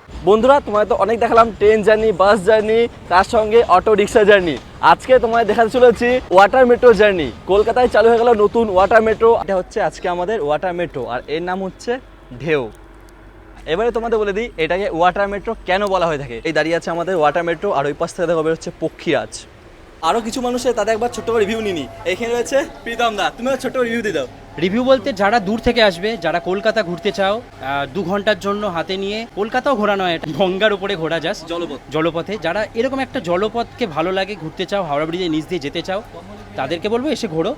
বন্ধুরা তোমায় তো অনেক দেখালাম ট্রেন জার্নি, বাস জার্নি, তার সঙ্গে অটো রিক্সা জার্নি। আজকে তোমায় দেখাতে চলেছি ওয়াটার মেট্রো জার্নি। কলকাতায় চালু হয়ে গেল নতুন ওয়াটার মেট্রো। এটা হচ্ছে আজকে আমাদের ওয়াটার মেট্রো, আর এর নাম হচ্ছে ঢেউ। এবারে তোমাদের বলে দিই এটাকে ওয়াটার মেট্রো কেন বলা হয়ে থাকে। এই দাঁড়িয়ে আছে আমাদের ওয়াটার মেট্রো, আর ওই পাশ থেকে দেখা হচ্ছে পক্ষীরাজ। আরও কিছু মানুষের তাদের একবার ছোট্ট করে রিভিউ নিনি। এখানে রয়েছে প্রীতম দা, তুমি ছোট্ট রিভিউ দিয়ে দাও। রিভিউ বলতে যারা দূর থেকে আসবে, যারা কলকাতা ঘুরতে চাও, 2 ঘন্টার জন্য হাতে নিয়ে, কলকাতাও ঘোরা নয়, এটা গঙ্গার উপরে ঘোরা যাস জলপথে, যারা এরকম একটা জলপথকে ভালো লাগে, ঘুরতে চাও, হাওড়া ব্রিজের নিচ দিয়ে যেতে চাও, তাদেরকে বলবো এসে ঘোরো।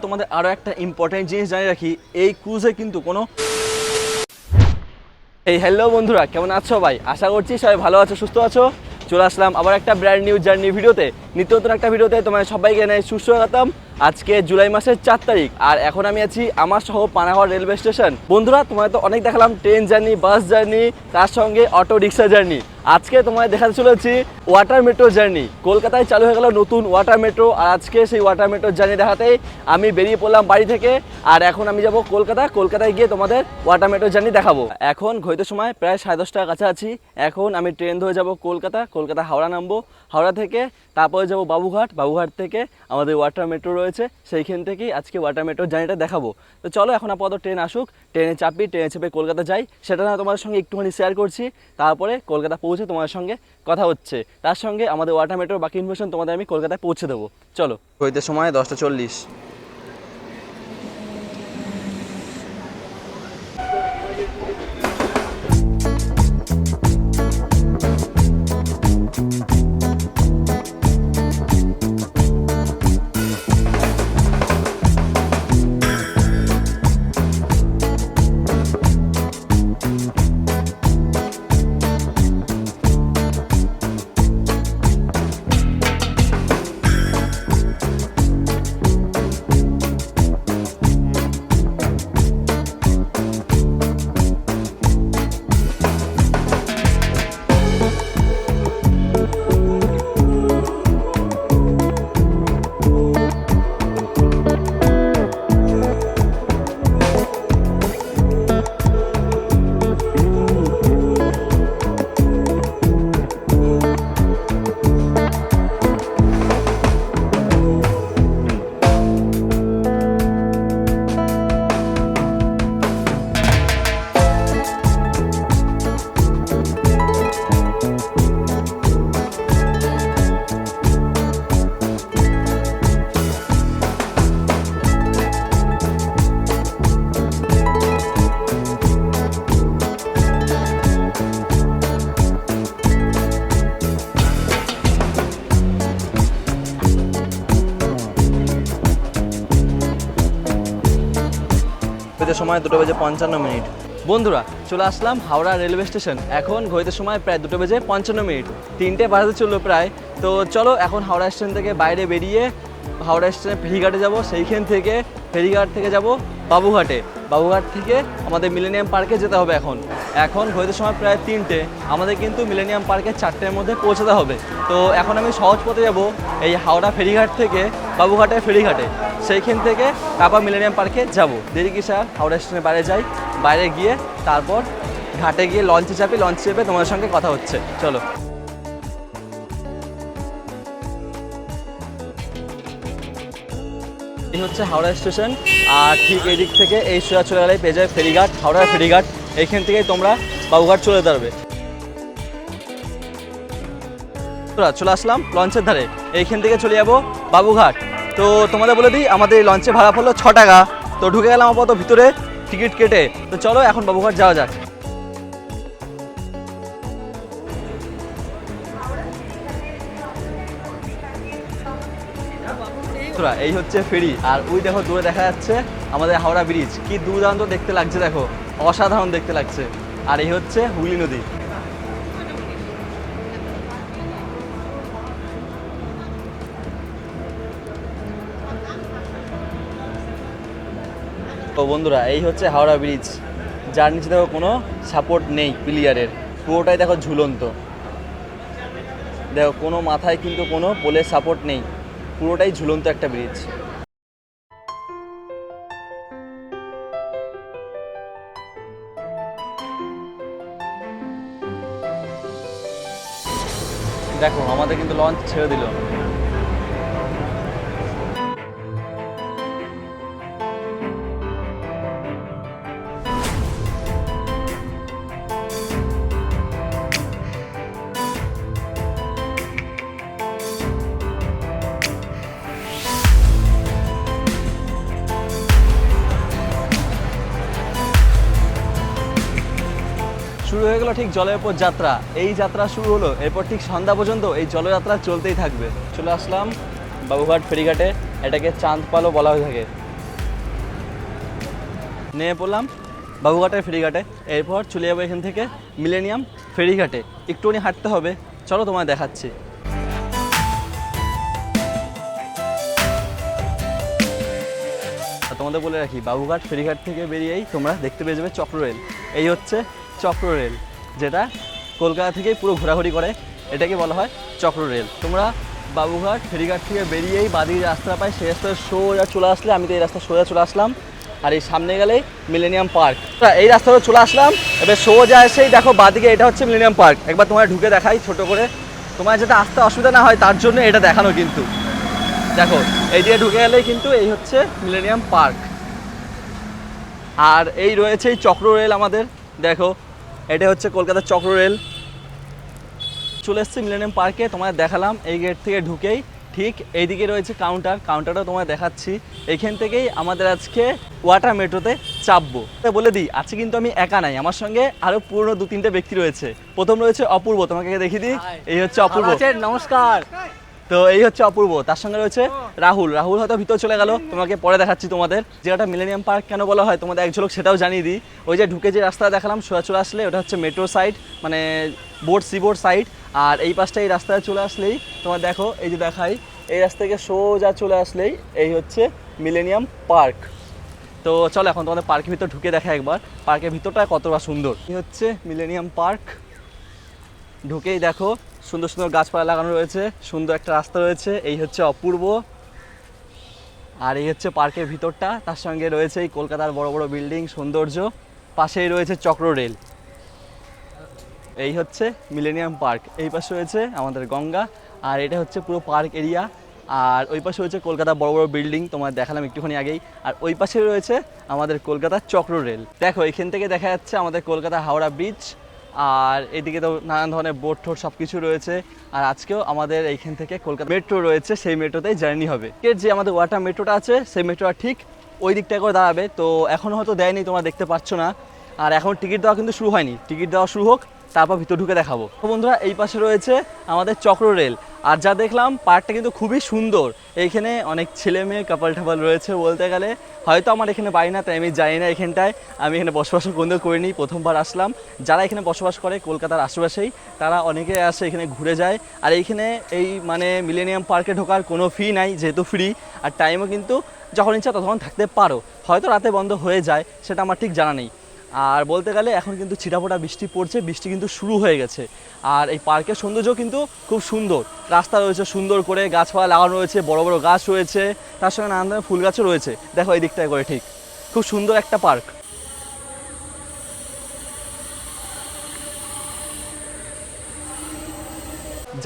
তোমাদের আরও একটা ইম্পর্টেন্ট জিনিস জানিয়ে রাখি, এই ক্রুজে কিন্তু কোনো হ্যালো বন্ধুরা, কেমন আছো ভাই? আশা করছি সবাই ভালো আছো, সুস্থ আছো। চলে আসলাম আবার একটা ব্র্যান্ড নিউ জার্নি ভিডিওতে, নিত্য নতুন একটা ভিডিওতে তোমাদের সবাইকে জানাই সুস্বাগতম। আজকে জুলাই মাসের 4 তারিখ, আর এখন আমি আছি আমার সহ পানাগড় রেলওয়ে স্টেশন। বন্ধুরা তোমাদের তো অনেক দেখালাম ট্রেন জার্নি, বাস জার্নি, তার সঙ্গে অটো রিক্সা জার্নি। আজকে তোমায় দেখাতে চলেছি ওয়াটার মেট্রো জার্নি। কলকাতায় চালু হয়ে গেল নতুন ওয়াটার মেট্রো, আর আজকে সেই ওয়াটার মেট্রো জার্নি দেখাতেই আমি বেরিয়ে পড়লাম বাড়ি থেকে। আর এখন আমি যাব কলকাতায় গিয়ে তোমাদের ওয়াটার মেট্রো জার্নি দেখাবো। এখন ঘড়িতে সময় প্রায় 10:30টার কাছাকাছি। এখন আমি ট্রেন ধরে যাব কলকাতা হাওড়া নামবো। হাওড়া থেকে তারপরে যাব বাবুঘাট থেকে আমাদের ওয়াটার মেট্রো রয়েছে, সেইখান থেকেই আজকে ওয়াটার মেট্রো জার্নিটা দেখাবো। তো চলো এখন আপাতত ট্রেন আসুক, ট্রেনে চেপে কলকাতা যাই। সেটা না তোমাদের সঙ্গে একটুখানি শেয়ার করছি, তারপরে কলকাতা পৌঁছে তোমাদের সঙ্গে কথা হচ্ছে। তার সঙ্গে আমাদের ওয়াটার মেট্রোর বাকি ইনফরমেশন তোমাদের আমি কলকাতায় পৌঁছে দেবো। চলো। হইতে সময় 10:40। সময় 2:55। বন্ধুরা চলে আসলাম হাওড়া রেলওয়ে স্টেশন। এখন ঘড়িতে সময় প্রায় 2:55। 3টে বাজতে চললো প্রায়। তো চলো এখন হাওড়া স্টেশন থেকে বাইরে বেরিয়ে হাওড়া স্টেশনে ফেরিঘাটে যাব। সেইখান থেকে ফেরিঘাট থেকে যাব বাবুঘাট থেকে আমাদের মিলেনিয়াম পার্কে যেতে হবে। এখন ঘড়িতে সময় প্রায় 3টে। আমাদের কিন্তু মিলেনিয়াম পার্কে 4টের মধ্যে পৌঁছাতে হবে। তো এখন আমি সহজ পথে যাব এই হাওড়া ফেরিঘাট থেকে বাবুঘাটের ফেরিঘাটে, সেইখান থেকে তারপর মিলেনিয়াম পার্কে যাব। দেরি কি স্যার, হাওড়া স্টেশনের বাইরে যাই, বাইরে গিয়ে তারপর ঘাটে গিয়ে লঞ্চে চেপে তোমাদের সঙ্গে কথা হচ্ছে। চলো। এই হচ্ছে হাওড়া স্টেশন, আর ঠিক এই দিক থেকে এই সোজা চলে গেলে পেয়ে যাবে ফেরিঘাট, হাওড়ার ফেরিঘাট। এইখান থেকেই তোমরা বাবুঘাট চলে যেতে পারবে। চলে আসলাম লঞ্চের ধারে, এইখান থেকে চলে যাবো বাবুঘাট। তো তোমাদের বলে দিই আমাদের এই লঞ্চে ভাড়া পড়লো 6 টাকা। তো ঢুকে গেলাম আপাতত ভিতরে টিকিট কেটে। তো চলো এখন বাবুঘাট যাওয়া যাক। এই হচ্ছে ফেরি, আর ওই দেখো দূরে দেখা যাচ্ছে আমাদের হাওড়া ব্রিজ। কি দুর্দান্ত দেখতে লাগছে, দেখো অসাধারণ দেখতে লাগছে। আর এই হচ্ছে হুগলি নদী। তো বন্ধুরা এই হচ্ছে হাওড়া ব্রিজ, যার নিচে দেখো কোনো সাপোর্ট নেই পিলিয়ারের, পুরোটাই দেখো ঝুলন্ত। দেখো কোনো মাথায় কিন্তু কোনো পোলের সাপোর্ট নেই, পুরোটাই ঝুলন্ত একটা ব্রিজ। দেখো আমাদের কিন্তু লঞ্চ ছেড়ে দিল। শুরু হয়ে গেল ঠিক জলের উপর যাত্রা। এই যাত্রা শুরু হলো, এরপর ঠিক সন্ধ্যা পর্যন্ত এই জলযাত্রা চলতেই থাকবে। চলে আসলাম বাবুঘাট ফেরিঘাটে, এটাকে চাঁদপালও বলা হয়ে থাকে। নেমে পড়লাম বাবুঘাটের ফেরিঘাটে, এরপর চলে যাবো এখান থেকে মিলেনিয়াম ফেরিঘাটে। একটুখানি হাঁটতে হবে, চলো তোমায় দেখাচ্ছি। তোমাদের বলে রাখি, বাবুঘাট ফেরিঘাট থেকে বেরিয়েই তোমরা দেখতে পেয়ে যাবে চক্র রেল। এই হচ্ছে চক্র রেল, যেটা কলকাতা থেকেই পুরো ঘোরাঘুরি করে, এটাকে বলা হয় চক্র রেল। তোমরা বাবুঘাট ফেরিঘাট থেকে বেরিয়েই বাদিকে রাস্তা পাই, সেই রাস্তায় সোজা চলে আসলে, আমি তো এই রাস্তা সোজা চলে আসলাম, আর এই সামনে গেলেই মিলেনিয়াম পার্ক। এই রাস্তাটা চলে আসলাম, এবার সোজা এসেই দেখো বাদিকে এটা হচ্ছে মিলেনিয়াম পার্ক। একবার তোমার ঢুকে দেখাই ছোট করে, তোমার যাতে আসতে অসুবিধা না হয় তার জন্য এটা দেখানো। কিন্তু দেখো এই দিকে ঢুকে গেলেই কিন্তু এই হচ্ছে মিলেনিয়াম পার্ক। আর এই রয়েছে এই চক্র রেল আমাদের, দেখো এটা হচ্ছে কলকাতার চক্র রেল। চলে এসেছি মিলেনিয়াম পার্কে, তোমাদের দেখালাম। এই গেট থেকে ঢুকেই ঠিক এইদিকে রয়েছে কাউন্টার, কাউন্টারটাও তোমায় দেখাচ্ছি। এইখান থেকেই আমাদের আজকে ওয়াটার মেট্রোতে চাপবো। বলে দিই আজকে কিন্তু আমি একা নাই, আমার সঙ্গে আরও পুরনো 2-3টে ব্যক্তি রয়েছে। প্রথম রয়েছে অপূর্ব, তোমাকে দেখিয়ে দিই, এই হচ্ছে অপূর্ব। নমস্কার। তো এই হচ্ছে অপূর্ব, তার সঙ্গে রয়েছে রাহুল। রাহুল হয়তো ভিতর চলে গেল, তোমাকে পরে দেখাচ্ছি তোমাদের। যেটা মিলেনিয়াম পার্ক কেন বলা হয় তোমাদের এক ঝলক সেটাও জানিয়ে দিই। ওই যে ঢুকে যে রাস্তা দেখালাম সোজা চলে আসলে ওটা হচ্ছে মেট্রো সাইড, মানে বোট সিবোর্ড সাইড। আর এই পাশটা এই রাস্তায় চলে আসলেই তোমার দেখো, এই যে দেখাই, এই রাস্তা থেকে সোজা চলে আসলেই এই হচ্ছে মিলেনিয়াম পার্ক। তো চলো এখন তোমাদের পার্কের ভিতর ঢুকে দেখা একবার পার্কের ভিতরটা কতটা সুন্দর। এই হচ্ছে মিলেনিয়াম পার্ক। ঢুকেই দেখো সুন্দর সুন্দর গাছপালা লাগানো রয়েছে, সুন্দর একটা রাস্তা রয়েছে। এই হচ্ছে অপূর্ব, আর এই হচ্ছে পার্কের ভিতরটা। তার সঙ্গে রয়েছে এই কলকাতার বড় বড় বিল্ডিং, সৌন্দর্য। পাশেই রয়েছে চক্র রেল। এই হচ্ছে মিলেনিয়াম পার্ক। এই পাশে রয়েছে আমাদের গঙ্গা, আর এটা হচ্ছে পুরো পার্ক এরিয়া। আর ওই পাশে রয়েছে কলকাতার বড় বড় বিল্ডিং, তোমার দেখালাম একটুখানি আগেই। আর ওই পাশে রয়েছে আমাদের কলকাতার চক্র রেল। দেখো এখান থেকে দেখা যাচ্ছে আমাদের কলকাতা হাওড়া ব্রিজ, আর এদিকে তো নানান ধরনের বোট ঠোট সব কিছু রয়েছে। আর আজকেও আমাদের এইখান থেকে কলকাতা মেট্রো রয়েছে, সেই মেট্রোতেই জার্নি হবে। যে আমাদের ওয়াটার মেট্রোটা আছে সেই মেট্রোটা ঠিক ওই দিকটা করে দাঁড়াবে। তো এখনও হয়তো দেয়নি, তোমরা দেখতে পাচ্ছ না। আর এখন টিকিট দেওয়া কিন্তু শুরু হয়নি, টিকিট দেওয়া শুরু হোক তারপর ভিতর ঢুকে দেখাবো। তো বন্ধুরা এই পাশে রয়েছে আমাদের চক্র রেল। আর যা দেখলাম পার্কটা কিন্তু খুবই সুন্দর। এইখানে অনেক ছেলে মেয়ে কাপাল ঠাপাল রয়েছে বলতে গেলে। হয়তো আমার এখানে বাড়ি না, তাই আমি যাই না এখানটায়, আমি এখানে বসবাসও কোনদিন করিনি, প্রথমবার আসলাম। যারা এখানে বসবাস করে কলকাতার আশেপাশেই, তারা অনেকে আসে এখানে ঘুরে যায়। আর এইখানে এই মানে মিলেনিয়াম পার্কে ঢোকার কোনো ফি নাই, যেহেতু ফ্রি। আর টাইমও কিন্তু যখন ইচ্ছা তখন থাকতে পারো, হয়তো রাতে বন্ধ হয়ে যায়, সেটা আমার ঠিক জানা নেই। আর বলতে গেলে এখন কিন্তু ছিটাফোটা বৃষ্টি পড়ছে, বৃষ্টি কিন্তু শুরু হয়ে গেছে। আর এই পার্কের সৌন্দর্য কিন্তু খুব সুন্দর, রাস্তা রয়েছে সুন্দর করে, গাছপালা লাগানো রয়েছে, বড় বড় গাছ রয়েছে, তার সঙ্গে নানান ধরনের ফুল গাছও রয়েছে। দেখো এই দিকটায় করে ঠিক খুব সুন্দর একটা পার্ক।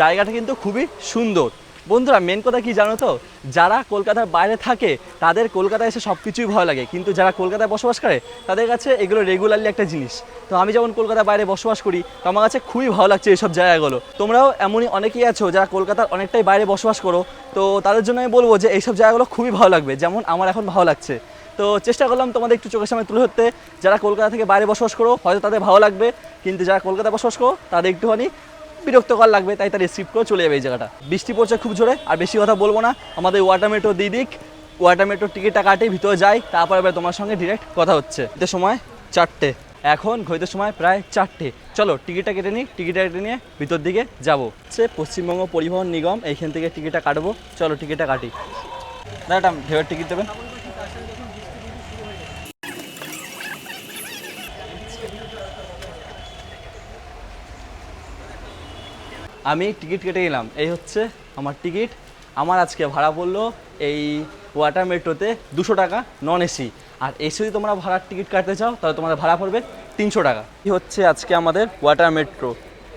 জায়গাটা কিন্তু খুবই সুন্দর। বন্ধুরা মেন কথা কি জানো তো, যারা কলকাতার বাইরে থাকে তাদের কলকাতায় এসে সব কিছুই ভালো লাগে, কিন্তু যারা কলকাতায় বসবাস করে তাদের কাছে এগুলো রেগুলারলি একটা জিনিস। তো আমি যেমন কলকাতার বাইরে বসবাস করি, তো আমার কাছে খুবই ভালো লাগছে এইসব জায়গাগুলো। তোমরাও এমনই অনেকেই আছো যারা কলকাতার অনেকটাই বাইরে বসবাস করো, তো তাদের জন্য আমি বলবো যে এইসব জায়গাগুলো খুবই ভালো লাগবে, যেমন আমার এখন ভালো লাগছে। তো চেষ্টা করলাম তোমাদের একটু চোখের সামনে তুলে ধরতে। যারা কলকাতা থেকে বাইরে বসবাস করো হয়তো তাদের ভালো লাগবে, কিন্তু যারা কলকাতায় বসবাস করো তাদের একটুখানি বিরক্তকর লাগবে, তাই তার স্কিপ করে চলে যাবে এই জায়গাটা। বৃষ্টি পড়ছে খুব জোরে, আর বেশি কথা বলবো না। আমাদের ওয়াটার মেট্রো দিয়ে দিক, ওয়াটার মেট্রোর টিকিটটা কাটে ভিতরে যাই, তারপর এবার তোমার সঙ্গে ডিরেক্ট কথা হচ্ছে। এতে সময় 4টে, এখন ঘড়িতে সময় প্রায় 4টে। চলো টিকিটটা কেটে নিই, টিকিটটা কেটে নিয়ে ভিতর দিকে যাবো। হচ্ছে পশ্চিমবঙ্গ পরিবহন নিগম, এইখান থেকে টিকিটটা কাটবো। চলো টিকিটটা কাটি। দাঁড়াটা ঢেউয়ের টিকিট দেবেন। আমি টিকিট কেটে গেলাম, এই হচ্ছে আমার টিকিট। আমার আজকে ভাড়া পড়লো এই ওয়াটার মেট্রোতে 200 টাকা নন এসি। আর এসি যদি তোমরা ভাড়ার টিকিট কাটতে চাও তাহলে তোমাদের ভাড়া পড়বে 300 টাকা। এই হচ্ছে আজকে আমাদের ওয়াটার মেট্রো,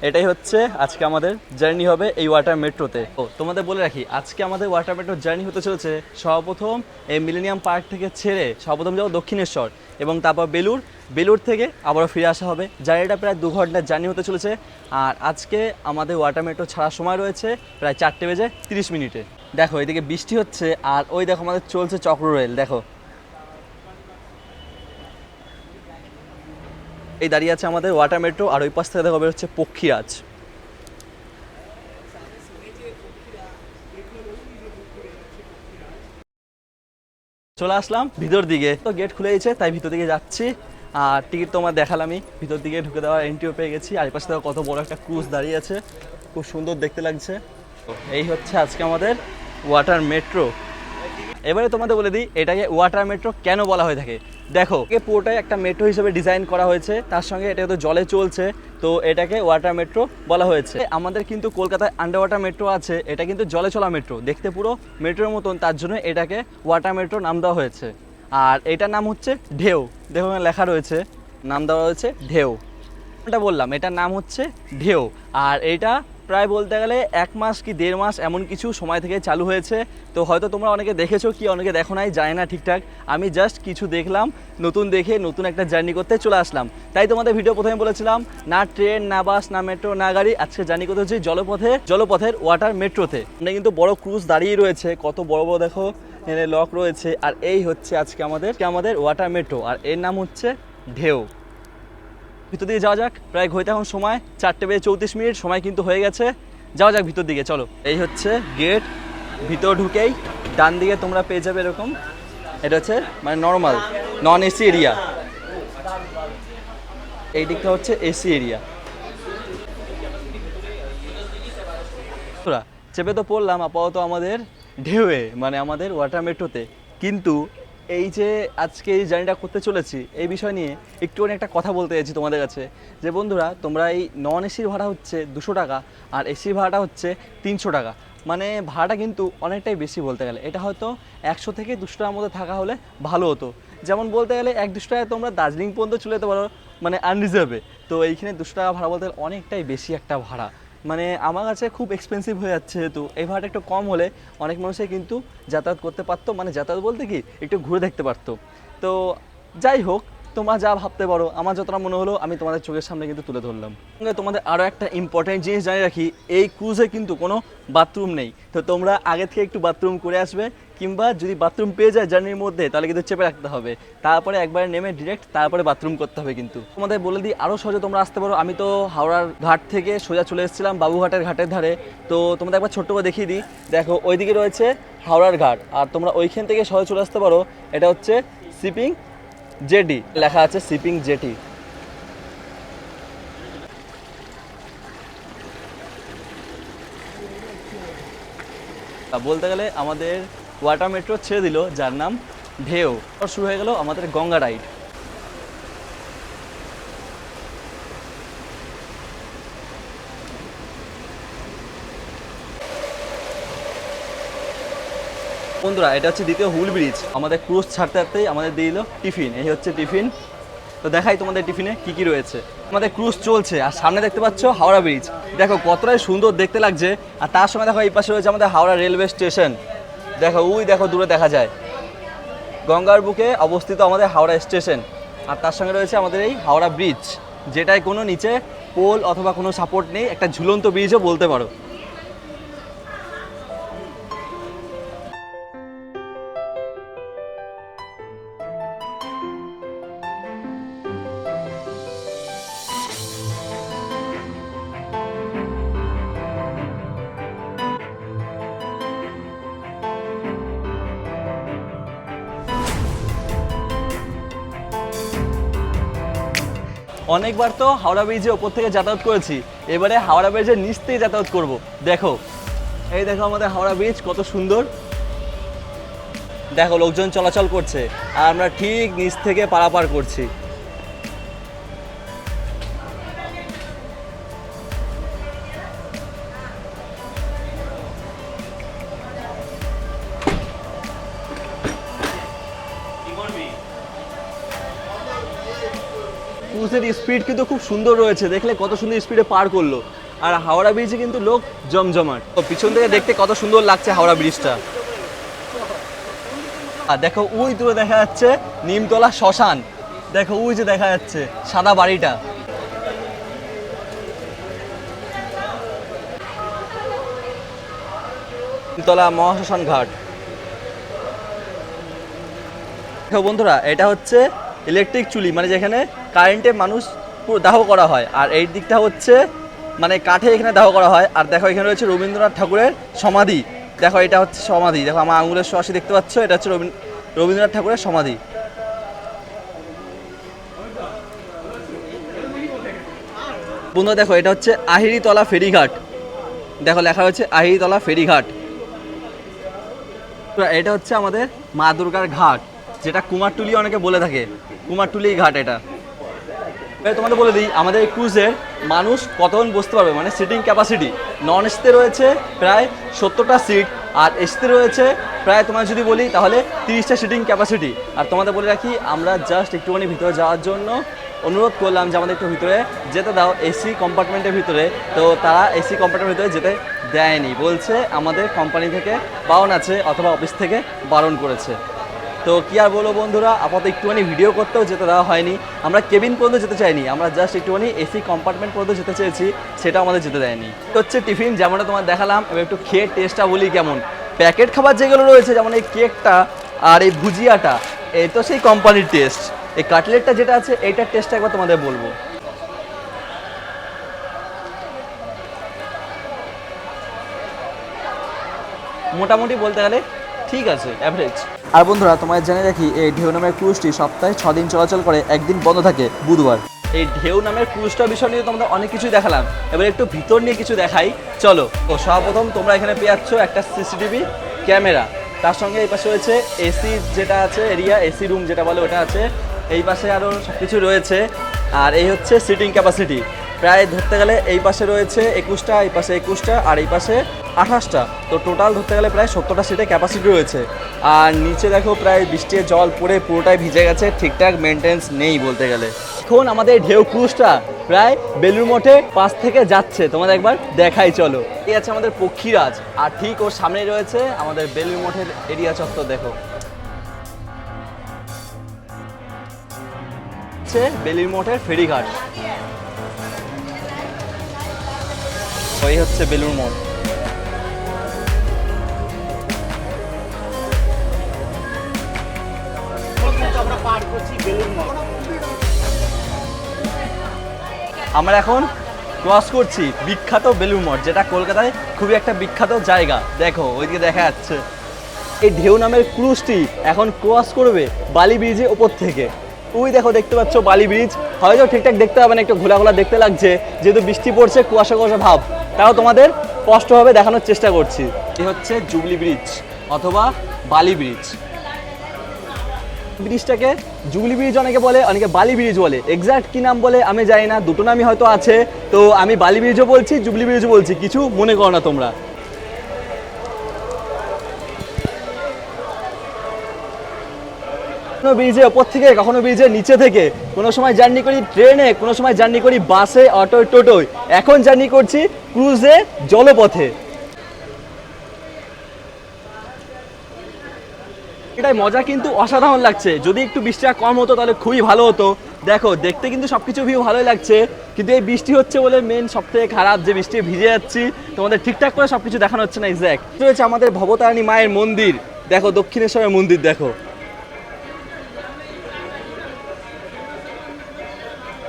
এটাই হচ্ছে আজকে আমাদের জার্নি হবে এই ওয়াটার মেট্রোতে। ও তোমাদের বলে রাখি, আজকে আমাদের ওয়াটার মেট্রোর জার্নি হতে চলেছে সর্বপ্রথম এই মিলেনিয়াম পার্ক থেকে ছেড়ে সর্বপ্রথম যাবো দক্ষিণেশ্বর এবং তারপর বেলুর থেকে আবারও ফিরে আসা হবে। জার্নিটা প্রায় 2 ঘন্টার জার্নি হতে চলেছে। আর আজকে আমাদের ওয়াটার মেট্রো ছাড়ার সময় রয়েছে প্রায় 4:30 দেখো এদিকে বৃষ্টি হচ্ছে আর ওই দেখো আমাদের চলছে চক্র রেল। দেখো এই দাঁড়িয়ে আছে আমাদের ওয়াটার মেট্রো আর ওই পাশ থেকে দেখো হচ্ছে পক্ষীরাজ। চলে আসলাম ভিতর দিকে, তো গেট খুলে গেছে তাই ভিতর দিকে যাচ্ছি। আর টিকিট তো আমার দেখালামই, ভিতর দিকে ঢুকে দেওয়ার এন্ট্রিও পেয়ে গেছি। আর এই পাশে দেখো কত বড় একটা ক্রুজ দাঁড়িয়ে আছে, খুব সুন্দর দেখতে লাগছে। তো এই হচ্ছে আজকে আমাদের ওয়াটার মেট্রো। এবারে তোমাদের বলে দিই এটাকে ওয়াটার মেট্রো কেন বলা হয়ে থাকে। দেখো পুরোটাই একটা মেট্রো হিসেবে ডিজাইন করা হয়েছে, তার সঙ্গে এটা তো জলে চলছে, তো এটাকে ওয়াটার মেট্রো বলা হয়েছে। আমাদের কিন্তু কলকাতায় আন্ডার ওয়াটার মেট্রো আছে, এটা কিন্তু জলে চলা মেট্রো, দেখতে পুরো মেট্রোর মতন, তার জন্য এটাকে ওয়াটার মেট্রো নাম দেওয়া হয়েছে। আর এটার নাম হচ্ছে ঢেউ, দেখো লেখা রয়েছে, নাম দেওয়া হয়েছে ঢেউ। এটা বললাম এটার নাম হচ্ছে ঢেউ। আর এইটা প্রায় বলতে গেলে 1 মাস কি 1.5 মাস এমন কিছু সময় থেকে চালু হয়েছে। তো হয়তো তোমরা অনেকে দেখেছো কি অনেকে দেখো নাই, জানি না ঠিকঠাক। আমি জাস্ট কিছু দেখলাম, নতুন দেখে নতুন একটা জার্নি করতে চলে আসলাম। তাই তোমাদের ভিডিও প্রথমে বলেছিলাম না ট্রেন না বাস না মেট্রো না গাড়ি, আজকে জার্নি করতে হচ্ছে জলপথের ওয়াটার মেট্রোতে। মানে কিন্তু বড় ক্রুজ দাঁড়িয়ে রয়েছে, কত বড় বড় দেখো এখানে লক রয়েছে। আর এই হচ্ছে আজকে আমাদের ওয়াটার মেট্রো, আর এর নাম হচ্ছে ঢেউ। ভিতর দিকে যাওয়া যাক, প্রায় ঘড়িতে এখন সময় 4:34 সময় কিন্তু হয়ে গেছে। যাওয়া যাক ভিতর দিকে, চলো। এই হচ্ছে গেট, ভিতর ঢুকেই ডান দিকে তোমরা পেয়ে যাবে এরকম, এটা হচ্ছে মানে নর্মাল নন এসি এরিয়া, এই দিকটা হচ্ছে এসি এরিয়া। চেপে তো পড়লাম আপাতত আমাদের ঢেউয়ে, মানে আমাদের ওয়াটার মেট্রোতে। কিন্তু এই যে আজকে এই জার্নিটা করতে চলেছি এই বিষয় নিয়ে একটুখানি একটা কথা বলতে চাইছি তোমাদের কাছে, যে বন্ধুরা তোমরা এই নন এসির ভাড়া হচ্ছে 200 টাকা আর এসির ভাড়াটা হচ্ছে 300 টাকা, মানে ভাড়াটা কিন্তু অনেকটাই বেশি বলতে গেলে। এটা হয়তো 100 থেকে 200 টাকার মধ্যে থাকা হলে ভালো হতো। যেমন বলতে গেলে 1-200 টাকায় তোমরা দার্জিলিং পর্যন্ত চলে যেতে পারো, মানে আনরিজার্ভে। তো এইখানে 200 টাকা ভাড়া বলতে অনেকটাই বেশি একটা ভাড়া, মানে আমার কাছে খুব এক্সপেন্সিভ হয়ে যাচ্ছে। যেহেতু এই ভাড়াটা একটু কম হলে অনেক মানুষই কিন্তু যাতায়াত করতে পারতো, মানে যাতায়াত বলতে কি একটু ঘুরে দেখতে পারতো। তো যাই হোক, তোমরা যা ভাবতে পারো, আমার যতটা মনে হলো আমি তোমাদের চোখের সামনে কিন্তু তুলে ধরলাম। তোমাদের আরও একটা ইম্পর্টেন্ট জিনিস জানিয়ে রাখি, এই ক্রুজে কিন্তু কোনো বাথরুম নেই। তো তোমরা আগে থেকে একটু বাথরুম করে আসবে, কিংবা যদি বাথরুম পেয়ে যায় জার্নির মধ্যে তাহলে কিন্তু চেপে রাখতে হবে, তারপরে একবারে নেমে ডিরেক্ট তারপরে বাথরুম করতে হবে। কিন্তু তোমাদের বলে দিই আরও সহজে তোমরা আসতে পারো। আমি তো হাওড়ার ঘাট থেকে সোজা চলে এসেছিলাম বাবুঘাটের ঘাটের ধারে। তো তোমাদের একবার ছোট্ট করে দেখিয়ে দিই, দেখো ওইদিকে রয়েছে হাওড়ার ঘাট, আর তোমরা ওইখান থেকে সহজে চলে আসতে পারো। এটা হচ্ছে শিপিং জেটি, লেখা আছে শিপিং জেটি। বলতে গেলে আমাদের ওয়াটার মেট্রো ছেড়ে দিল, যার নাম ঢেউ। শুরু হয়ে গেল আমাদের গঙ্গা রাইড। বন্ধুরা এটা হচ্ছে দ্বিতীয় হুল ব্রিজ। আমাদের ক্রুজ ছাড়তে ছাড়তেই আমাদের দিয়ে দিল টিফিন, এই হচ্ছে টিফিন। তো দেখাই তোমাদের টিফিনে কি কি রয়েছে। আমাদের ক্রুজ চলছে আর সামনে দেখতে পাচ্ছ হাওড়া ব্রিজ, দেখো কতটাই সুন্দর দেখতে লাগছে। আর তার সঙ্গে দেখো এই পাশে রয়েছে আমাদের হাওড়া রেলওয়ে স্টেশন, দেখো ওই দেখো দূরে দেখা যায় গঙ্গার বুকে অবস্থিত আমাদের হাওড়া স্টেশন। আর তার সঙ্গে রয়েছে আমাদের এই হাওড়া ব্রিজ, যেটায় কোনো নিচে পোল অথবা কোনো সাপোর্ট নেই, একটা ঝুলন্ত ব্রিজও বলতে পারো। অনেকবার তো হাওড়া ব্রিজের ওপর থেকে যাতায়াত করেছি, এবারে হাওড়া ব্রিজের নিচ থেকে যাতায়াত করব। দেখো এই দেখো আমাদের হাওড়া ব্রিজ কত সুন্দর, দেখো লোকজন চলাচল করছে আর আমরা ঠিক নিচ থেকে পারাপার করছি। ক্রুজের স্পিড কিন্তু খুব সুন্দর রয়েছে, দেখলে কত সুন্দর স্পিডে পার করলো। আর হাওড়া ব্রিজে কিন্তু লোক জমজমাট। তো পিছন থেকে দেখতে কত সুন্দর লাগছে হাওড়া ব্রিজটা। আর দেখো ওই দূরে দেখা যাচ্ছে নিমতলা শ্মশান, দেখো ওই যে দেখা যাচ্ছে সাদা বাড়িটা। নিমতলা মহাশ্মশান ঘাট। দেখো বন্ধুরা, এটা হচ্ছে ইলেকট্রিক চুলি, মানে যেখানে কারেন্টে মানুষ পুরো দাহ করা হয়। আর এই দিকটা হচ্ছে মানে কাঠে এখানে দাহ করা হয়। আর দেখো এখানে রয়েছে রবীন্দ্রনাথ ঠাকুরের সমাধি। দেখো এটা হচ্ছে সমাধি, দেখো আমার আঙুলের সরাসরি দেখতে পাচ্ছ, এটা হচ্ছে রবীন্দ্রনাথ ঠাকুরের সমাধি। বন্ধুরা দেখো এটা হচ্ছে আহিরিতলা ফেরিঘাট, দেখো লেখা হচ্ছে আহিরিতলা ফেরিঘাট। এটা হচ্ছে আমাদের মা দুর্গার ঘাট, যেটা কুমারটুলি অনেকে বলে থাকে, কুমারটুলি ঘাট এটা। তোমাদের বলে দিই আমাদের ক্রুজের মানুষ কতজন বসতে পারবে, মানে সিটিং ক্যাপাসিটি। নন এসিতে রয়েছে প্রায় 70টা সিট, আর এসিতে রয়েছে প্রায় তোমার যদি বলি তাহলে 30টা সিটিং ক্যাপাসিটি। আর তোমাদের বলে রাখি আমরা জাস্ট একটুখানি ভিতরে যাওয়ার জন্য অনুরোধ করলাম যে আমাদের একটু ভিতরে যেতে দাও এসি কম্পার্টমেন্টের ভিতরে। তো তারা এসি কম্পার্টমেন্টের ভিতরে যেতে দেয়নি, বলছে আমাদের কোম্পানি থেকে বারণ আছে অথবা অফিস থেকে বারণ করেছে। তো কি আর বলবো বন্ধুরা, আপাতত একটুখানি ভিডিও করতেও যেতে দেওয়া হয়নি। আমরা কেবিন পর্যন্ত যেতে চাইনি, আমরা জাস্ট একটুখানি এসি কম্পার্টমেন্ট পর্যন্ত যেতে চেয়েছি, সেটা আমাদের যেতে দেয়নি। তো হচ্ছে টিফিন যেমনটা তোমার দেখালাম, এবার একটু খেয়ে টেস্টটা বলি কেমন। প্যাকেট খাবার যেগুলো রয়েছে যেমন এই কেকটা আর এই ভুজিয়াটা, এই তো সেই কোম্পানির টেস্ট। এই কাটলেটটা যেটা আছে এইটার টেস্টটা একবার তোমাদের বলবো। মোটামুটি বলতে গেলে ঠিক আছে, অ্যাভারেজ। আর বন্ধুরা তোমাদের জেনে রাখি এই ঢেউ নামের ক্রুজটি সপ্তাহে 6 দিন চলাচল করে, একদিন বন্ধ থাকে বুধবার। এই ঢেউ নামের ক্রুজটার বিষয় নিয়ে তোমাদের অনেক কিছুই দেখালাম, এবার একটু ভিতর নিয়ে কিছু দেখাই চলো। তো সর্বপ্রথম তোমরা এখানে পেয়ে যাচ্ছ একটা সিসিটিভি ক্যামেরা, তার সঙ্গে এই পাশে রয়েছে এসি যেটা আছে এরিয়া, এসি রুম যেটা বলে ওটা আছে, এই পাশে আরও সব কিছু রয়েছে। আর এই হচ্ছে সিটিং ক্যাপাসিটি, প্রায় ধরতে গেলে এই পাশে রয়েছে 21টা, এই পাশে 21টা, আর এই পাশে 28টা। তো টোটাল ধরতে গেলে প্রায় 70টা সিটে ক্যাপাসিটি রয়েছে। আর নিচে দেখো প্রায় বৃষ্টির জল পড়ে পুরোটাই ভিজে গেছে, ঠিকঠাক মেনটেন্স নেই বলতে গেলে। এখন আমাদের ঢেউ ক্রুজটা প্রায় বেলুড় মঠে পাশ থেকে যাচ্ছে, তোমাদের একবার দেখাই চলো। এই আছে আমাদের পক্ষীরাজ, আর ঠিক ওর সামনেই রয়েছে আমাদের বেলুড় মঠের এরিয়া চত্বর। দেখো বেলুড় মঠের ফেরিঘাট, ওই হচ্ছে বেলুড় মঠ। আমরা এখন ক্রস করছি বিখ্যাত বেলুড় মঠ, যেটা কলকাতায় খুবই একটা বিখ্যাত জায়গা। দেখো ওইদিকে দেখা যাচ্ছে এই ঢেউ নামের ক্রুজটি এখন ক্রস করবে বালি ব্রিজের ওপর থেকে। ওই দেখো দেখতে পাচ্ছ বালি ব্রিজ, হয়তো ঠিকঠাক দেখতে হবে না, একটু ঘোলা ঘোলা দেখতে লাগছে যেহেতু বৃষ্টি পড়ছে, কুয়াশা কুয়াশা ভাব, তাও তোমাদের স্পষ্টভাবে দেখানোর চেষ্টা করছি। এই হচ্ছে জুবলি ব্রিজ অথবা বালি ব্রিজ। ব্রিজটাকে জুবলি ব্রিজ অনেকে বলে, অনেকে বালি ব্রিজ বলে, এক্স্যাক্ট কি নাম বলে আমি জানি না, দুটো নামই হয়তো আছে। তো আমি বালি ব্রিজও বলছি, জুবলি ব্রিজও বলছি, কিছু মনে করো না তোমরা। কখনো ব্রিজের ওপর থেকে, কখনো ব্রিজের নিচে থেকে, কোনো সময় জার্নি করি ট্রেনে, কোনো সময় জার্নি করি বাসে, অটোয়, টোটোয়, এখন জার্নি করছি ক্রুজে জলপথে। এটাই মজা কিন্তু অসাধারণ লাগছে। যদি একটু বৃষ্টিটা কম হতো তাহলে খুবই ভালো হতো। দেখো দেখতে কিন্তু সবকিছু ভিউ ভালোই লাগছে, কিন্তু এই বৃষ্টি হচ্ছে বলে মেন সব থেকে খারাপ, যে বৃষ্টি ভিজে যাচ্ছি, তোমাদের ঠিকঠাক করে সবকিছু দেখানো হচ্ছে না। এক্স্যাক্ট রয়েছে আমাদের ভবতারিণী মায়ের মন্দির, দেখো দক্ষিণেশ্বরের মন্দির দেখো।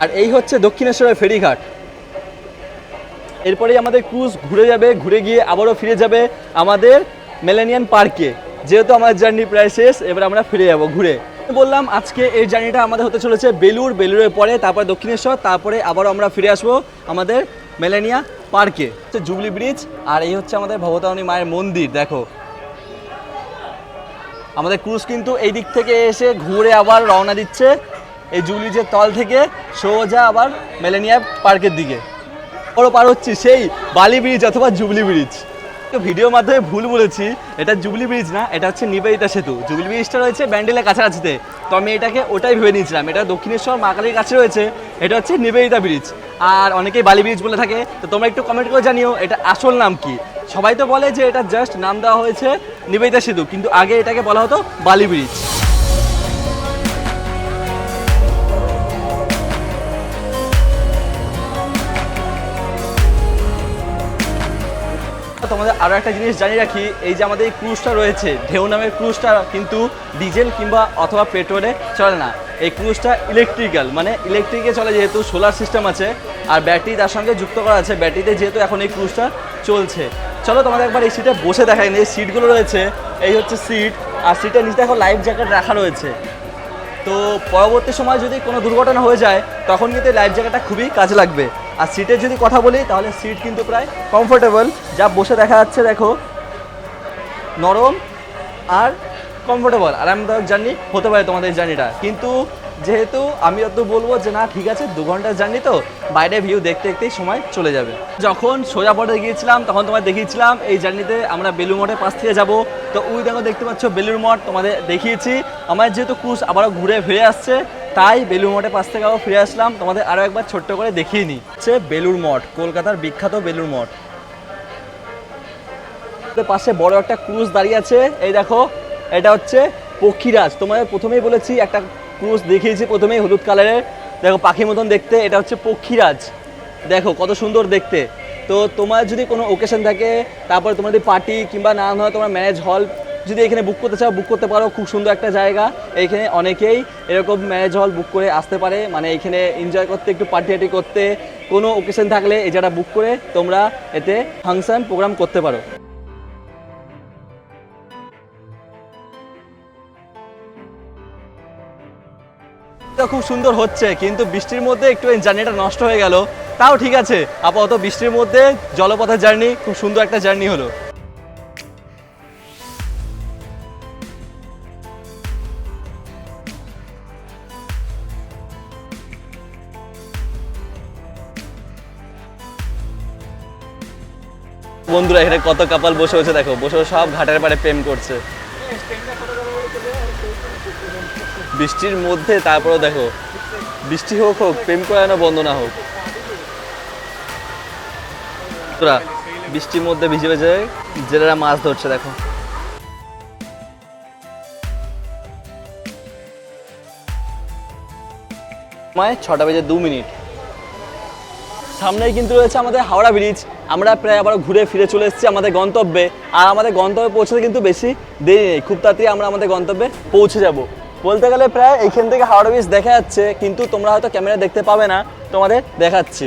আর এই হচ্ছে দক্ষিণেশ্বরের ফেরিঘাট। এরপরেই আমাদের ক্রুজ ঘুরে যাবে, ঘুরে গিয়ে আবারও ফিরে যাবে আমাদের মিলেনিয়াম পার্কে। যেহেতু আমাদের জার্নি প্রায় শেষ, এবার আমরা ফিরে যাব ঘুরে। বললাম আজকে এই জার্নিটা আমাদের হতে চলেছে বেলুড়, বেলুড়ের পরে তারপরে দক্ষিণেশ্বর, তারপরে আবারও আমরা ফিরে আসবো আমাদের মিলেনিয়া পার্কে। হচ্ছে জুবলি ব্রিজ, আর এই হচ্ছে আমাদের ভবতারিণী মায়ের মন্দির। দেখো আমাদের ক্রুজ কিন্তু এই দিক থেকে এসে ঘুরে আবার রওনা দিচ্ছে এই জুবলি ব্রিজের তল থেকে সোজা আবার মিলেনিয়া পার্কের দিকে। ওরও পার হচ্ছি সেই বালি ব্রিজ অথবা জুবলি ব্রিজ। তোমাদেরকে ভিডিওর মাধ্যমে ভুল বলেছি, এটা জুবলি ব্রিজ না, এটা হচ্ছে নিবেদিতা সেতু। জুবলি ব্রিজটা রয়েছে ব্যান্ডেলের কাছাকাছিতে, তো আমি এটাকে ওটাই ভেবে নিয়েছিলাম। এটা দক্ষিণেশ্বর মা কালীর কাছে রয়েছে, এটা হচ্ছে নিবেদিতা ব্রিজ, আর অনেকেই বালি ব্রিজ বলে থাকে। তো তোমরা একটু কমেন্ট করে জানিও এটা আসল নাম কি। সবাই তো বলে যে এটা জাস্ট নাম দেওয়া হয়েছে নিবেদিতা সেতু, কিন্তু আগে এটাকে বলা হতো বালি ব্রিজ। তোমাদের আরও একটা জিনিস জানিয়ে রাখি, এই যে আমাদের এই ক্রুজটা রয়েছে, ঢেউ নামের ক্রুজটা কিন্তু ডিজেল কিংবা অথবা পেট্রোলে চলে না। এই ক্রুজটা ইলেকট্রিক্যাল, মানে ইলেকট্রিকে চলে, যেহেতু সোলার সিস্টেম আছে আর ব্যাটারি তার সঙ্গে যুক্ত করা আছে। ব্যাটারিতে যেহেতু এখন এই ক্রুজটা চলছে। চলো তোমাদের একবার এই সিটে বসে দেখাই। এই সিটগুলো রয়েছে, এই হচ্ছে সিট, আর সিটের নিচে এখন লাইফ জ্যাকেট রাখা রয়েছে। তো পরবর্তী সময় যদি কোনো দুর্ঘটনা হয়ে যায় তখন কিন্তু লাইফ জ্যাকেটটা খুবই কাজে লাগবে। আর সিটের যদি কথা বলি তাহলে সিট কিন্তু প্রায় কমফোর্টেবল, যা বসে দেখা যাচ্ছে, দেখো নরম আর কমফোর্টেবল, আরামদায়ক জার্নি হতে পারে তোমাদের জার্নিটা। কিন্তু যেহেতু আমি অত বলবো যে না ঠিক আছে 2 ঘন্টার জার্নি, তো বাইরে ভিউ দেখতে দেখতেই সময় চলে যাবে। যখন সোজা পথে গিয়েছিলাম তখন তোমাদের দেখিয়েছিলাম এই জার্নিতে আমরা বেলুড় মঠের পাশ থেকে যাব। তো ওই দেখো দেখতে পাচ্ছ বেলুড় মঠ, তোমাদের দেখিয়েছি। আমার যেহেতু ক্রুজ আবারও ঘুরে ফিরে আসছে, তাই বেলুড় মঠের পাশ থেকে আবার ফিরে আসলাম, তোমাদের আরও একবার ছোট্ট করে দেখিয়ে নিই। হচ্ছে বেলুড় মঠ, কলকাতার বিখ্যাত বেলুড় মঠ। পাশে বড় একটা ক্রুজ দাঁড়িয়ে আছে, এই দেখো এটা হচ্ছে পক্ষীরাজ। তোমাদের প্রথমেই বলেছি একটা ক্রুজ দেখিয়েছি প্রথমেই হলুদ কালারের, দেখো পাখির মতন দেখতে, এটা হচ্ছে পক্ষীরাজ। দেখো কত সুন্দর দেখতে। তো তোমার যদি কোনো ওকেশন থাকে, তারপরে তোমাদের পার্টি কিংবা নানান হয় তোমার ম্যারেজ হল যদি এখানে বুক করতে চাও বুক করতে পারো। খুব সুন্দর একটা জায়গা, এইখানে অনেকেই এরকম ম্যারেজ হল বুক করে আসতে পারে, মানে এখানে এনজয় করতে, একটু পার্টি টার্টি করতে, কোনো ওকেশন থাকলে এই জায়গাটা বুক করে তোমরা এতে ফাংশন প্রোগ্রাম করতে পারো। খুব সুন্দর হচ্ছে, কিন্তু বৃষ্টির মধ্যে একটু জার্নিটা নষ্ট হয়ে গেল। তাও ঠিক আছে, আপাতত বৃষ্টির মধ্যে জলপথের জার্নি খুব সুন্দর একটা জার্নি হলো। বন্ধুরা এখানে কত কাপাল বসে হচ্ছে, দেখো বসে সব ঘাটের পাড়ে প্রেম করছে বৃষ্টির মধ্যে। তারপরেও দেখো বৃষ্টি হোক হোক প্রেম করানো বন্ধ না হোক। তোরা বৃষ্টির মধ্যে ভিজে ভিজে জেলেরা মাছ ধরছে, দেখো সময় 6:02। সামনেই কিন্তু রয়েছে আমাদের হাওড়া ব্রিজ। আমরা প্রায় আবার ঘুরে ফিরে চলে এসেছি আমাদের গন্তব্যে। আর আমাদের গন্তব্যে পৌঁছতে কিন্তু বেশি দেরি নেই, খুব তাড়াতাড়ি আমরা আমাদের গন্তব্যে পৌঁছে যাব। বলতে গেলে প্রায় এইখান থেকে হাওড়া ব্রিজ দেখা যাচ্ছে, কিন্তু তোমরা হয়তো ক্যামেরা দেখতে পাবে না, তোমাদের দেখাচ্ছি।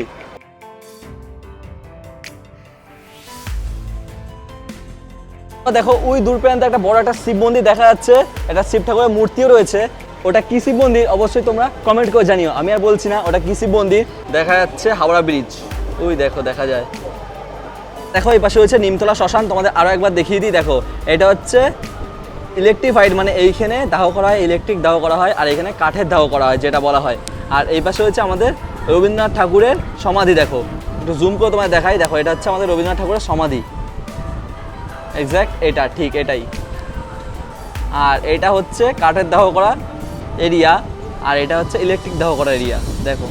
দেখো ওই দূর প্রান্তে একটা বড় একটা শিব মন্দির দেখা যাচ্ছে, একটা শিব ঠাকুরের মূর্তিও রয়েছে। ওটা কি শিব মন্দির অবশ্যই তোমরা কমেন্ট করে জানিও, আমি আর বলছি না ওটা কি শিব মন্দির। দেখা যাচ্ছে হাওড়া ব্রিজ, ওই দেখো দেখা যায়। দেখো এই পাশে হচ্ছে নিমতলা শ্মশান, তোমাদের আরও একবার দেখিয়ে দিই। দেখো এটা হচ্ছে ইলেকট্রিফাইড, মানে এইখানে দাহ করা হয়, ইলেকট্রিক দাহ করা হয়, আর এখানে কাঠের দাহ করা হয় যেটা বলা হয়। আর এই পাশে হচ্ছে আমাদের রবীন্দ্রনাথ ঠাকুরের সমাধি। দেখো একটু জুম করে তোমায় দেখাই, দেখো এটা হচ্ছে আমাদের রবীন্দ্রনাথ ঠাকুরের সমাধি, এক্স্যাক্ট এটা ঠিক এটাই। আর এটা হচ্ছে কাঠের দাহ করা এরিয়া, আর এটা হচ্ছে ইলেকট্রিক দাহ করা এরিয়া। দেখো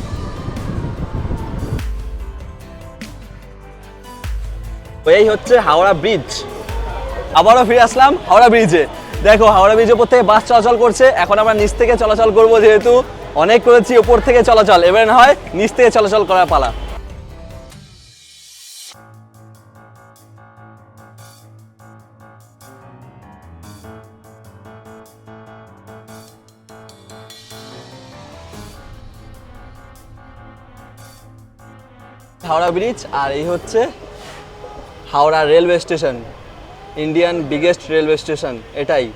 এই হচ্ছে হাওড়া ব্রিজ। আবারও ফিরে আসলাম হাওড়া ব্রিজে। দেখো হাওড়া ব্রিজের উপর থেকে বাস চলাচল করছে, এখন আমরা নিচ থেকে চলাচল করব, যেহেতু অনেক করেছি উপর থেকে চলাচল, এবারে না হয় নিচ থেকে চলাচল করার পালা। হাওড়া ব্রিজ, আর এই হচ্ছে Howrah railway station, Indian biggest railway station এটাই।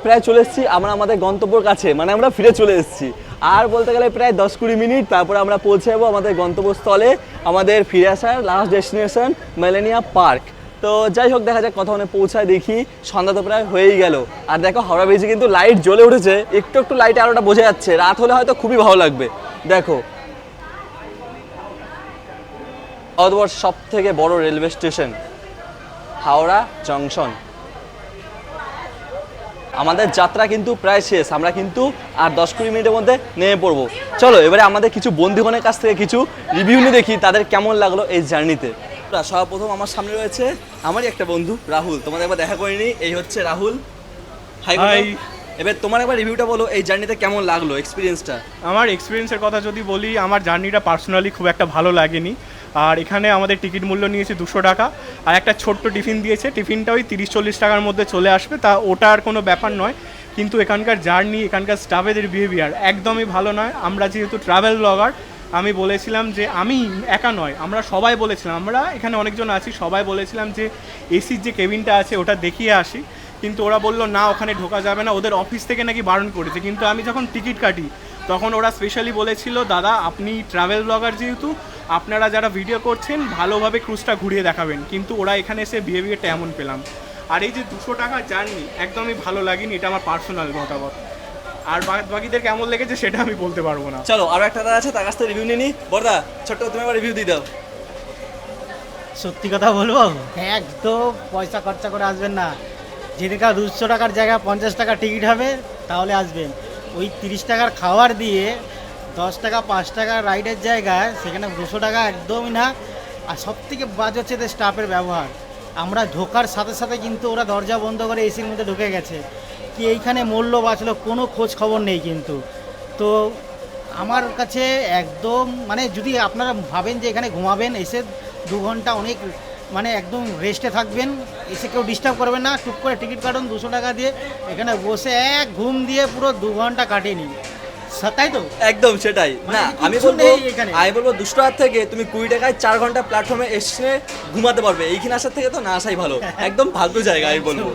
প্রায় চলে এসেছি আমরা আমাদের গন্তব্যের কাছে, মানে আমরা ফিরে চলে এসেছি। আর বলতে গেলে প্রায় 10-20 মিনিট, তারপরে আমরা পৌঁছে যাবো আমাদের গন্তব্যস্থলে, আমাদের ফিরে আসার লাস্ট ডেস্টিনেশন মিলেনিয়া পার্ক। তো যাই হোক দেখা যাক কতক্ষণে পৌঁছায়, দেখি সন্ধ্যা তো প্রায় হয়েই গেল। আর দেখো হাওড়া ব্রিজে কিন্তু লাইট জ্বলে উঠেছে, একটু একটু লাইটে আলোটা বোঝা যাচ্ছে, রাত হলে হয়তো খুবই ভালো লাগবে। দেখো ভারতবর্ষের সব থেকে বড় রেলওয়ে স্টেশন হাওড়া জংশন। আমাদের যাত্রা কিন্তু প্রায় শেষ, আমরা কিন্তু আর 10-20 মিনিটের মধ্যে নেমে পড়বো। চলো এবারে আমাদের কিছু বন্ধুগণের কাছ থেকে কিছু রিভিউ নিয়ে দেখি তাদের কেমন লাগলো এই জার্নিতে। সর্বপ্রথম আমার সামনে রয়েছে আমারই একটা বন্ধু রাহুল, তোমাদের একবার দেখা করিনি, এই হচ্ছে রাহুল। হাই। এবার তোমার একবার রিভিউটা বলো, এই জার্নিতে কেমন লাগলো এক্সপিরিয়েন্সটা? আমার এক্সপিরিয়েন্সের কথা যদি বলি, আমার জার্নিটা পার্সোনালি খুব একটা ভালো লাগেনি। আর এখানে আমাদের টিকিট মূল্য নিয়েছে 200 টাকা, আর একটা ছোট্ট টিফিন দিয়েছে, টিফিনটা ওই 30-40 টাকার মধ্যে চলে আসবে, তা ওটা আর কোনো ব্যাপার নয়। কিন্তু এখানকার জার্নি, এখানকার স্টাফেদের বিহেভিয়ার একদমই ভালো নয়। আমরা যেহেতু ট্রাভেল ব্লগার, আমি বলেছিলাম যে, আমি একা নয়, আমরা সবাই বলেছিলাম, আমরা এখানে অনেকজন আছি, সবাই বলেছিলাম যে এসির যে কেবিনটা আছে ওটা দেখিয়ে আসি, কিন্তু ওরা বললো না ওখানে ঢোকা যাবে না, ওদের অফিস থেকে নাকি বারণ করেছে। কিন্তু আমি যখন টিকিট কাটি তখন ওরা স্পেশালি বলেছিল, দাদা আপনি ট্রাভেল ব্লগার, যেহেতু আপনারা যারা ভিডিও করছেন ভালোভাবে ক্রুজটা ঘুরিয়ে দেখাবেন। কিন্তু ওরা এখানে এসে বিহেভিয়ারটা এমন পেলাম। আর এই যে 200 টাকা জার্নি একদমই ভালো লাগেনি, এটা আমার পার্সোনাল মতামত। আর বাকিদের কেমন লেগেছে সেটা আমি বলতে পারবো না। চলো আরো একটা দাদা আছে, তার কাছ থেকে রিভিউ নিয়ে নি। বড়দা ছোট্ট তুমি আবার রিভিউ দিয়ে দাও। সত্যি কথা বলবো, একদম পয়সা খরচা করে আসবেন না। যেদিকে 200 টাকার জায়গায় 50 টাকা টিকিট হবে তাহলে আসবেন। ওই 30 টাকার খাবার দিয়ে 10 টাকা 5 টাকা রাইডের জায়গায় সেখানে 200 টাকা একদমই না। আর সব থেকে বাজ হচ্ছে যে স্টাফের ব্যবহার। আমরা ঢোকার সাথে সাথে কিন্তু ওরা দরজা বন্ধ করে এসির মধ্যে ঢুকে গেছে, কি এইখানে মূল্য বাঁচলো কোনো খোঁজ খবর নেই। কিন্তু তো আমার কাছে একদম মানে যদি আপনারা ভাবেন যে এখানে ঘুমাবেন, এসে 2 ঘন্টা অনেক মানে একদম রেস্টে থাকবেন, এসে কেউ ডিস্টার্ব করবেন না, টুক করে টিকিট কাটুন 200 টাকা দিয়ে, এখানে বসে এক ঘুম দিয়ে পুরো 2 ঘন্টা কাটিয়ে নিন, তাই তো? একদম সেটাই না, আমি কিছু বলবো নেই এখানে। আমি বলবো 200 টাকার থেকে তুমি 20 টাকায় 4 ঘন্টা প্ল্যাটফর্মে এসে ঘুমাতে পারবে। এইখানে আসার থেকে তো না আসাই ভালো, একদম ফালতু জায়গা আমি বলবো।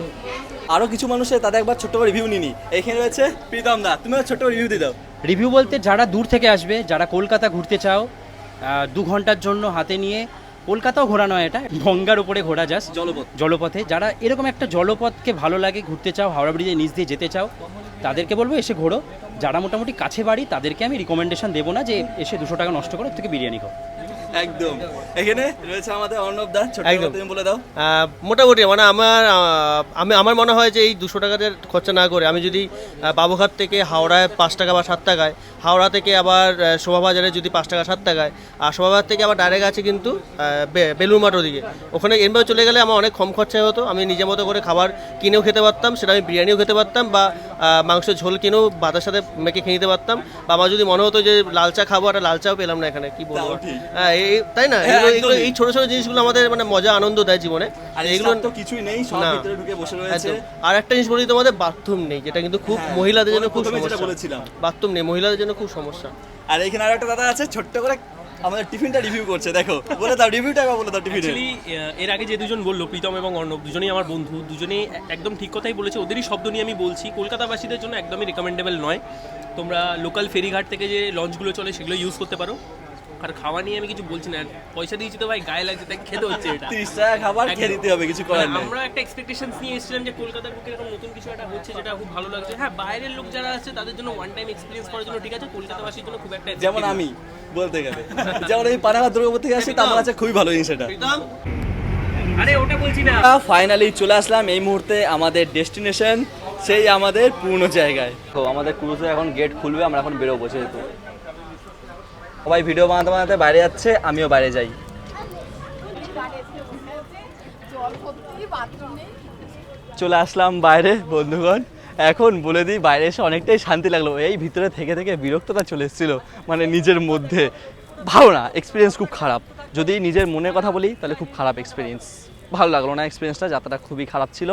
আরো কিছু মানুষের তাদের একবার ছোট্ট করে রিভিউ নিনি। এখানে রয়েছে প্রীতম দা, তুমি ছোট্ট রিভিউ দিয়ে দাও। রিভিউ বলতে যারা দূর থেকে আসবে, যারা কলকাতা ঘুরতে চাও 2 ঘন্টার জন্য হাতে নিয়ে, কলকাতাও ঘোরা নয়, এটা গঙ্গার উপরে ঘোরা জাস্ট জলপথে, যারা এরকম একটা জলপথকে ভালো লাগে, ঘুরতে চাও, হাওড়া ব্রিজের নিচ দিয়ে যেতে চাও, তাদেরকে বলবো এসে ঘোরো। যারা মোটামুটি কাছে বাড়ি তাদেরকে আমি রিকমেন্ডেশন দেবো না যে এসে 200 টাকা নষ্ট করো, থেকে বিরিয়ানি খাও। একদম। এখানে রয়েছে আমাদের অর্ণব দা, ছোট্ট করে তুমি বলে দাও। মোটামুটি মানে আমার মনে হয় যে এই 200 টাকার খরচা না করে আমি যদি বাবুঘাট থেকে হাওড়ায় 5 টাকা বা 7 টাকায়, হাওড়া থেকে আবার শোভাবাজারে যদি 5 টাকা 7 টাকায়, আর শোভাবাজার থেকে আবার ডাইরেক্ট আছে কিন্তু বেলুড় মাঠ ওদিকে, ওখানে এনভাবে চলে গেলে আমার অনেক কম খরচায় হতো। আমি নিজের মতো করে খাবার কিনেও খেতে পারতাম, সেটা আমি বিরিয়ানিও খেতে পারতাম, বা মাংসের ঝোল কিনেও ভাতের সাথে মেখে খেয়ে নিতে পারতাম, বা আমার যদি মনে হতো যে লাল চা খাবো, একটা লাল চাও পেলাম না এখানে, কি বলবো। তাই না, এগুলো এই ছোট ছোট জিনিসগুলো আমাদের মানে মজা আনন্দ দেয় জীবনে। আর এগুলো তো কিছুই নেই, সব ভিতরে ঢুকে বসে রয়েছে। আর একটা জিনিস বলি তোমাদের, বাথরুম নেই, যেটা কিন্তু খুব মহিলাদের জন্য খুব সমস্যা। বলেছিলাম বাথরুম নেই, মহিলাদের জন্য খুব সমস্যা। আর এখানে আর একটা দাদা আছে, ছোট্ট করে আমাদের টিফিনটা রিভিউ করছে, দেখো বলে দাও রিভিউটা একবার বলে দাও টিফিনের। অ্যাকচুয়ালি এর আগে যে দুজন বললো, প্রীতম এবং অর্ণব, দুজনেই আমার বন্ধু, দুজনেই একদম ঠিক কথাই বলেছে। ওদেরই শব্দ নিয়ে আমি বলছি, কলকাতাবাসীদের জন্য একদমই রিকমেন্ডেবল নয়। তোমরা লোকাল ফেরিঘাট থেকে যে লঞ্চগুলো চলে সেগুলো ইউজ করতে পারো। আর খাওয়া নিয়ে আমি কিছু বলছি না, পয়সা দিয়েছি তো ভাই, গায়ে লাগছে তাই খেতে হচ্ছে। এটা 30 টাকা খাবার খেয়ে দিতে হবে, কিছু করার নেই। আমরা একটা এক্সপেকটেশনস নিয়ে এসেছিলাম যে কলকাতার বুকে এরকম নতুন কিছু একটা হচ্ছে, যেটা খুব ভালো লাগছে। হ্যাঁ, বাইরের লোক যারা আছে তাদের জন্য ওয়ান টাইম এক্সপিরিয়েন্স করার জন্য ঠিক আছে, কলকাতাবাসীর জন্য খুব একটা, যেমন আমি বলতে গেলে, যেমন এই পানাঘাট দুর্গাপুর থেকে আসি, তো আমার কাছে খুবই ভালো জিনিস এটা। আরে ওটা বলছি না। ফাইনালি চলে আসলাম এই মুহূর্তে আমাদের ডেস্টিনেশন, সেই আমাদের পুরনো জায়গায়। তো আমাদের ক্রুজে এখন গেট খুলবে, আমরা এখন বেরোবো। যেহেতু সবাই ভিডিও বানাতে বানাতে বাইরে যাচ্ছে, আমিও বাইরে যাই। চলে আসলাম বাইরে বন্ধুগণ। এখন বলে দিই, বাইরে এসে অনেকটাই শান্তি লাগলো। এই ভিতরে থেকে থেকে বিরক্ততা চলে এসেছিলো, মানে নিজের মধ্যে ভালো না, এক্সপিরিয়েন্স খুব খারাপ। যদি নিজের মনের কথা বলি তাহলে খুব খারাপ এক্সপিরিয়েন্স, ভালো লাগলো না এক্সপিরিয়েন্সটা, যাত্রাটা খুবই খারাপ ছিল।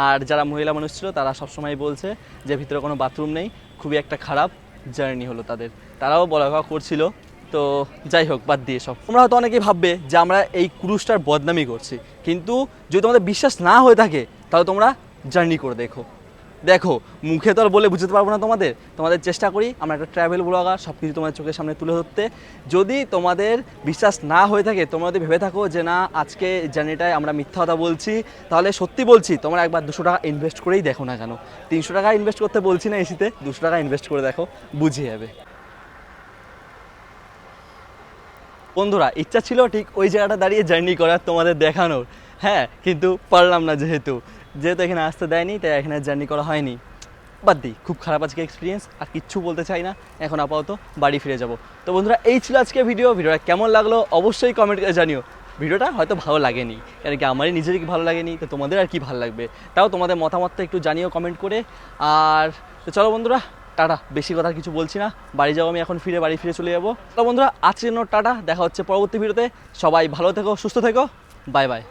আর যারা মহিলা মানুষ ছিল তারা সবসময় বলছে যে ভিতরে কোনো বাথরুম নেই, খুবই একটা খারাপ জার্নি হলো তাদের, তারাও বলা করছিল। তো যাই হোক, বাদ দিয়ে সব, তোমরা হয়তো অনেকেই ভাববে যে আমরা এই ক্রুজটার বদনামি করছি, কিন্তু যদি তোমাদের বিশ্বাস না হয়ে থাকে তাহলে তোমরা জার্নি করে দেখো। দেখো মুখে তো আর বলে বুঝতে পারবো না তোমাদের চেষ্টা করি আমরা একটা ট্রাভেল ব্লগার, সব কিছু তোমাদের চোখের সামনে তুলে ধরতে। যদি তোমাদের বিশ্বাস না হয়ে থাকে, তোমরা যদি ভেবে থাকো যে না আজকে জার্নিটায় আমরা মিথ্যা কথা বলছি, তাহলে সত্যি বলছি তোমরা একবার 200 টাকা ইনভেস্ট করেই দেখো না কেন। 300 টাকা ইনভেস্ট করতে বলছি না এসিতে, 200 টাকা ইনভেস্ট করে দেখো, বুঝে যাবে। বন্ধুরা ইচ্ছা ছিল ঠিক ওই জায়গাটা দাঁড়িয়ে জার্নি করার, তোমাদের দেখানোর, হ্যাঁ, কিন্তু পারলাম না যেহেতু এখানে আসতে দেয়নি, তাই এখানে জার্নি করা হয়নি। বাদ দিই, খুব খারাপ আজকে এক্সপিরিয়েন্স, আর কিচ্ছু বলতে চাই না, এখন আপাতত বাড়ি ফিরে যাব। তো বন্ধুরা এই ছিল আজকে ভিডিওটা কেমন লাগলো অবশ্যই কমেন্ট করে জানিও। ভিডিওটা হয়তো ভালো লাগেনি, কারণ কি আমারই নিজেরই ভালো লাগেনি, তো তোমাদের আর কি ভালো লাগবে, তাও তোমাদের মতামতটা একটু জানিও কমেন্ট করে। আর তো চলো বন্ধুরা, টাটা, বেশি কথা কিছু বলছি না, বাড়ি যাবো আমি এখন, বাড়ি ফিরে চলে যাবো। তো বন্ধুরা আজকের জন্য টাটা, দেখা হচ্ছে পরবর্তী ভিডিওতে। সবাই ভালো থেকো, সুস্থ থেকো, বাই বাই।